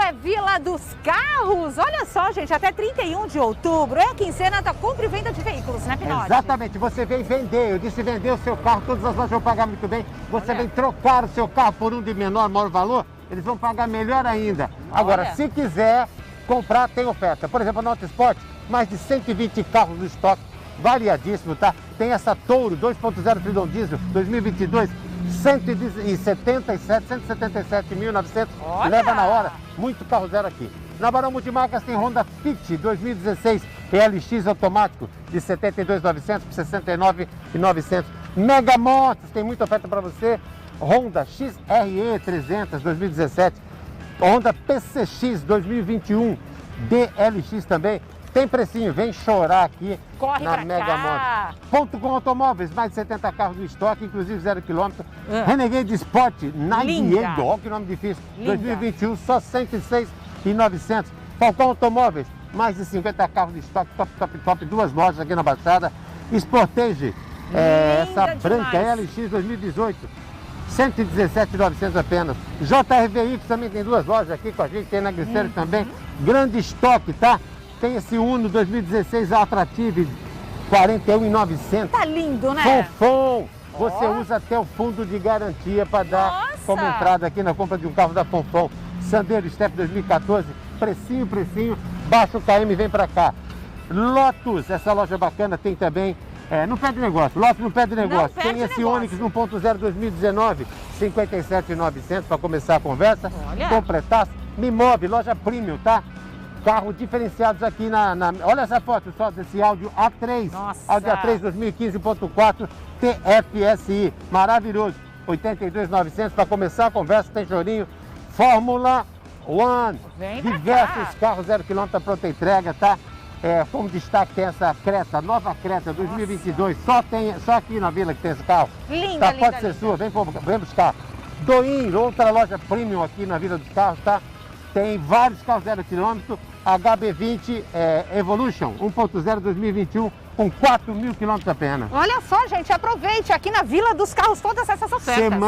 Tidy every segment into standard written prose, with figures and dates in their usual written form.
é Vila dos Carros. Olha só, gente, até 31 de outubro é a quinzena da compra e venda de veículos, né, Pinotti? Exatamente, você vem vender, eu disse vender o seu carro, todas as lojas vão pagar muito bem. Você vem trocar o seu carro por um de maior valor, eles vão pagar melhor ainda. Agora, se quiser comprar, tem oferta. Por exemplo, na AutoSport, mais de 120 carros no estoque, variadíssimo, tá? Tem essa Touro 2.0 Freedom Diesel 2022, 177.900, leva na hora, muito carro zero aqui. Na Barão Multimarcas tem Honda Fit 2016 PLX automático de 72.900 por 69.900. Mega Motos, tem muita oferta para você. Honda XRE 300 2017, Honda PCX 2021 DLX também. Tem precinho, vem chorar aqui na Mega Motos. Ponto com Automóveis, mais de 70 carros no estoque, inclusive 0 km. Renegade Sport, Nike, olha que nome difícil, 2021, só 106.900. Falcão Automóveis, mais de 50 carros de estoque, top, duas lojas aqui na Baixada. Sportage, essa branca LX 2018, 117.900 apenas. JR Veículos também tem duas lojas aqui com a gente, tem na Glicério também. Grande estoque, tá? Tem esse Uno 2016 Attractive, 41.900. Tá lindo, né? Fonfon, você usa até o fundo de garantia para dar como entrada aqui na compra de um carro da Fonfon. Sandero Step 2014, precinho, baixa o KM, vem para cá. Lotus, essa loja bacana, tem também, não perde negócio, Lotus não perde negócio. Tem esse Onix 1.0 2019, 57.900 para começar a conversa. Completaço. Mimob, loja premium, tá? Carros diferenciados aqui olha essa foto só desse Audi A3. Audi A3 2015.4 TFSI. Maravilhoso. 82.900 para começar a conversa, tem chorinho. Fórmula One. Diversos carros 0 km pronta entrega, tá? Como destaque tem essa Creta, nova Creta 2022. Só aqui na vila que tem esse carro. Linda, pode ser sua, vem buscar. Doin, outra loja premium aqui na Vila dos Carros, tá? Tem vários carros 0 km, HB20 Evolution 1.0 2021 com 4.000 km apenas. Olha só, gente, aproveite aqui na Vila dos Carros todas essas ofertas.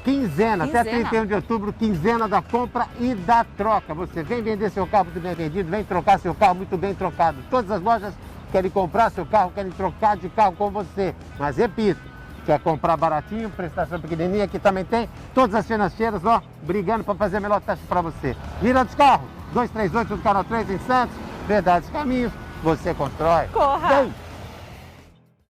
Quinzena, até 31 de outubro, quinzena da compra e da troca. Você vem vender seu carro muito bem vendido, vem trocar seu carro muito bem trocado. Todas as lojas querem comprar seu carro, querem trocar de carro com você. Mas repito, quer comprar baratinho, prestação pequenininha, aqui também tem. Todas as financeiras, brigando para fazer a melhor taxa para você. Vila dos Carros, 238 do Canal 3 em Santos, Verdades Caminhos, você constrói. Corra! Vem.